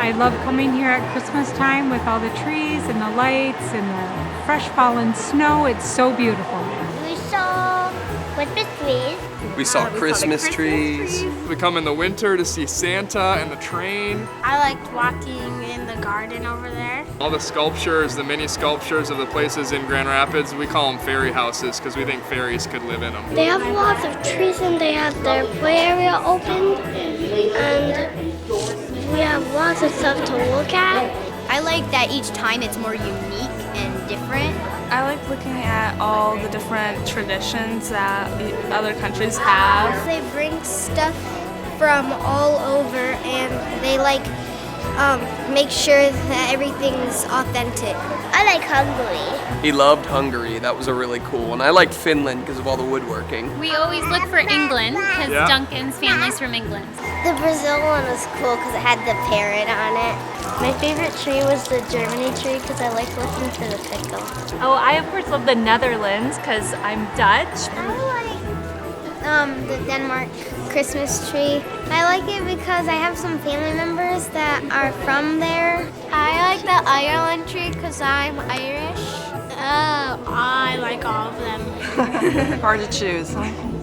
I love coming here at Christmas time with all the trees and the lights and the fresh fallen snow. It's so beautiful. We saw Christmas trees. We saw Christmas trees. We come in the winter to see Santa and the train. I liked walking in the garden over there. All the sculptures, the mini sculptures of the places in Grand Rapids, we call them fairy houses because we think fairies could live in them. They have lots of trees and they have their play area open, and we have lots of stuff to look at. I like that each time it's more unique and different. I like looking at all the different traditions that other countries have. They bring stuff from all over and they make sure that everything's authentic. I like Hungary. He loved Hungary. That was a really cool one. I liked Finland because of all the woodworking. We always look for England because Yeah. Duncan's family's from England. The Brazil one was cool because it had the parrot on it. My favorite tree was the Germany tree because I like looking for the pickle. Oh, I of course love the Netherlands because I'm Dutch. I like the Denmark Christmas tree. I like it because I have some family members that are from there. I like the Ireland tree because I'm Irish. I like all of them. Hard to choose.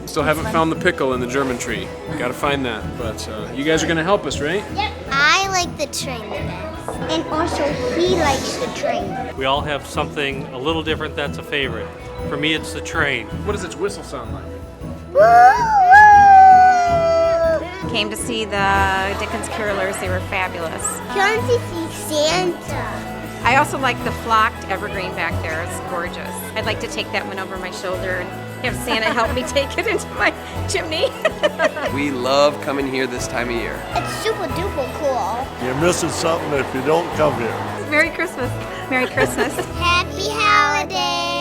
Still haven't found the pickle in the German tree. Gotta find that. But you guys are gonna help us, right? Yep. I like the train the best. And also he likes the train. We all have something a little different that's a favorite. For me, it's the train. What does its whistle sound like? Came to see the Dickens carolers. They were fabulous. Come to see Santa. I also like the flocked evergreen back there. It's gorgeous. I'd like to take that one over my shoulder and have Santa help me take it into my chimney. We love coming here this time of year. It's super duper cool. You're missing something if you don't come here. Merry Christmas. Merry Christmas. Happy holidays.